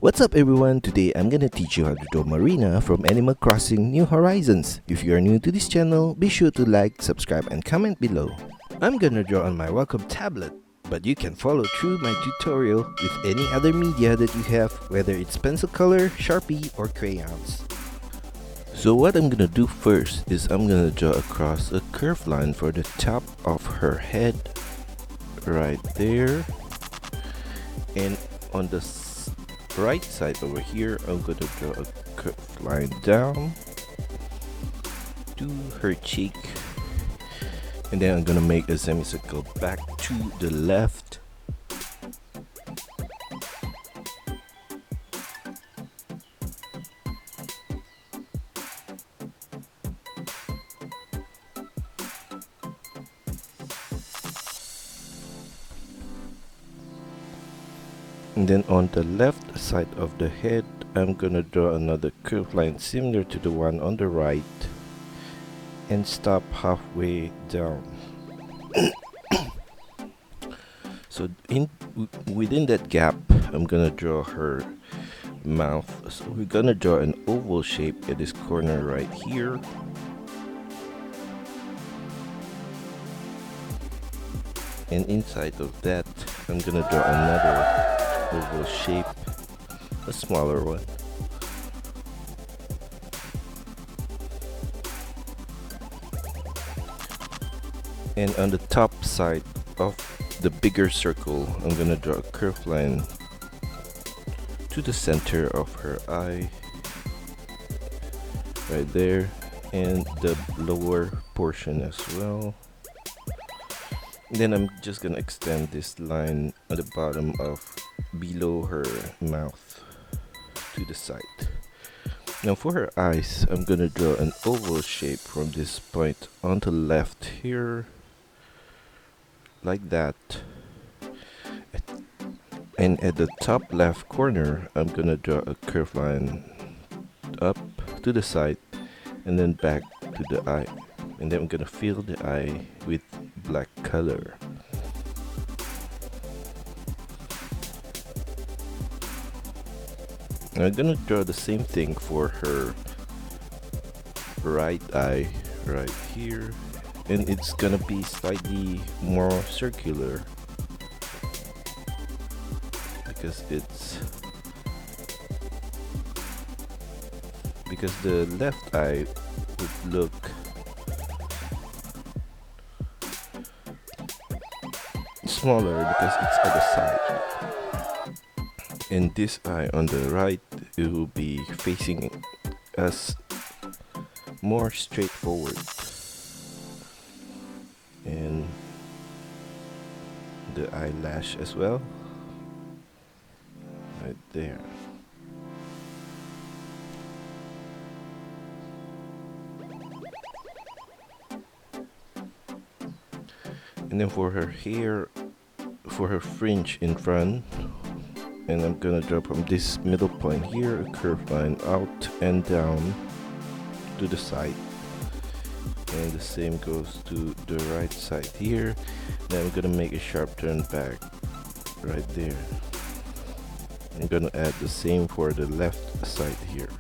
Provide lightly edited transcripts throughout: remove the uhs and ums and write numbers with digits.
What's up everyone, today I'm gonna teach you how to draw Marina from Animal Crossing New Horizons. If you are new to this channel, be sure to like, subscribe and comment below. I'm gonna draw on my welcome tablet, but you can follow through my tutorial with any other media that you have, whether it's pencil color, Sharpie or crayons. So what I'm gonna do first is I'm gonna draw across a curved line for the top of her head, right there, and on the right side over here I'm gonna draw a curved line down to her cheek, and then I'm gonna make a semicircle back to the left, and then on the left side of the head I'm gonna draw another curved line similar to the one on the right and stop halfway down. So within that gap I'm gonna draw her mouth. So we're gonna draw an oval shape at this corner right here, and inside of that I'm gonna draw another oval shape, a smaller one. And on the top side of the bigger circle I'm gonna draw a curved line to the center of her eye, right there, and the lower portion as well. And then I'm just gonna extend this line at the bottom of below her mouth to the side. Now for her eyes I'm gonna draw an oval shape from this point on the left here, like that, and at the top left corner I'm gonna draw a curved line up to the side and then back to the eye, and then I'm gonna fill the eye with black color. I'm gonna draw the same thing for her right eye right here, and it's gonna be slightly more circular because the left eye would look smaller because it's at the side, and this eye on the right, it will be facing us more straightforward, and the eyelash as well, right there. And then for her hair, for her fringe in front, and I'm gonna draw from this middle point here a curved line out and down to the side, and the same goes to the right side here. Then I'm gonna make a sharp turn back right there. I'm gonna add the same for the left side here.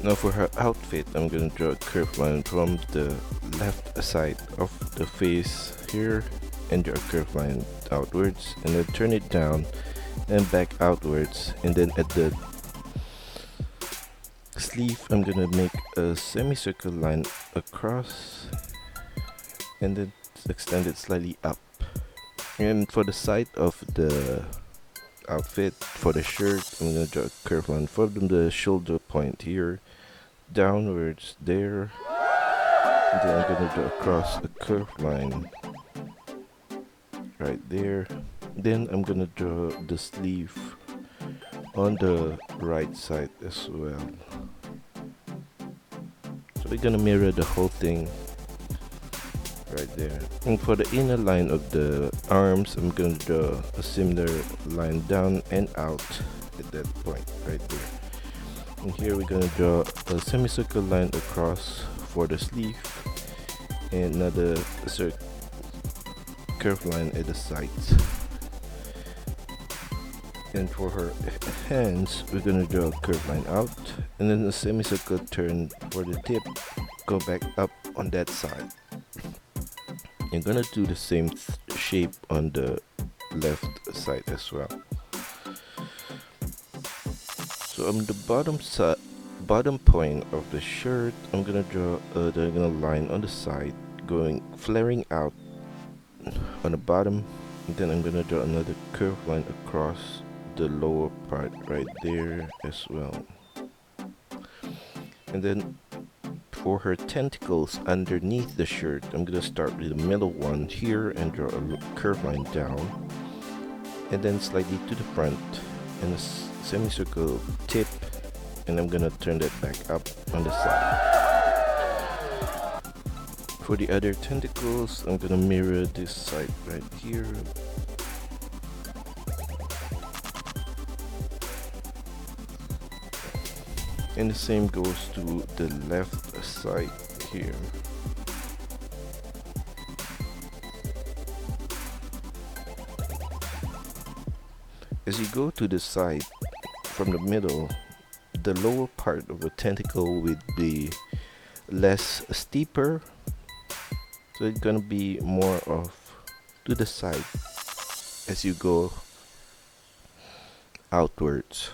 Now for her outfit I'm gonna draw a curved line from the left side of the face here and draw a curved line outwards, and then turn it down and back outwards, and then at the sleeve I'm gonna make a semicircle line across and then extend it slightly up. And for the side of the outfit, for the shirt, I'm gonna draw a curved line from the shoulder point here downwards there, and then I'm gonna draw across a curved line right there. Then I'm gonna draw the sleeve on the right side as well. So we're gonna mirror the whole thing right there. And for the inner line of the arms I'm gonna draw a similar line down and out at that point right there. And here we're gonna draw a semicircle line across for the sleeve and another curved line at the sides. And for her hands, we're gonna draw a curved line out, and then a semicircle turn for the tip, go back up on that side. You're gonna do the same shape on the left side as well. So on the bottom point of the shirt, I'm gonna draw a diagonal line on the side, flaring out on the bottom, and then I'm gonna draw another curved line across the lower part right there as well. And then for her tentacles underneath the shirt, I'm gonna start with the middle one here and draw a curved line down, and then slightly to the front and a semicircle tip, and I'm gonna turn that back up on the side. For the other tentacles, I'm gonna mirror this side right here. And the same goes to the left side here. As you go to the side from the middle, the lower part of the tentacle will be less steeper, so it's gonna be more of to the side as you go outwards.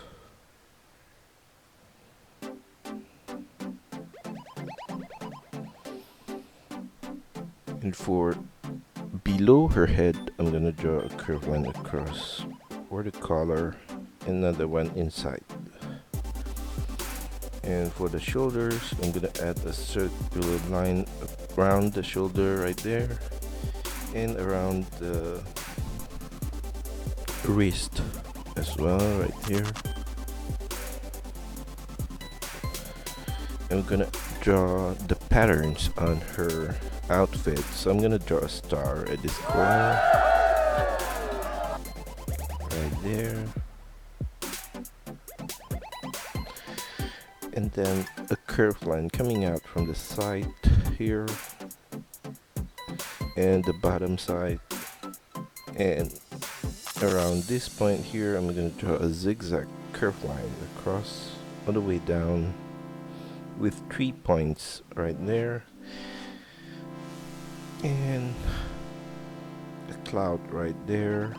And for below her head, I'm gonna draw a curved line across for the collar, another one inside. And for the shoulders, I'm gonna add a circular line around the shoulder right there, and around the wrist as well right here. I'm gonna draw the patterns on her outfit, so I'm gonna draw a star at this corner right there, and then a curved line coming out from the side here and the bottom side, and around this point here I'm gonna draw a zigzag curved line across all the way down with 3 points right there, and a cloud right there,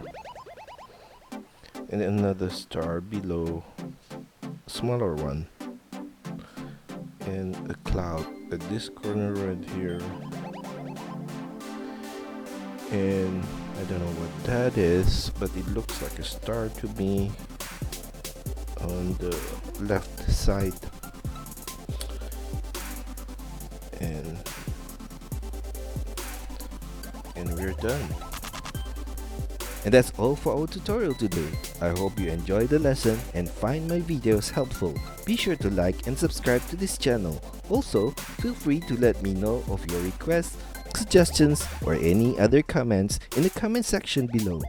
and another star below, smaller one, and a cloud at this corner right here, and I don't know what that is, but it looks like a star to me on the left side. And we're done. And that's all for our tutorial today. I hope you enjoyed the lesson and find my videos helpful. Be sure to like and subscribe to this channel. Also, feel free to let me know of your requests, suggestions, or any other comments in the comment section below.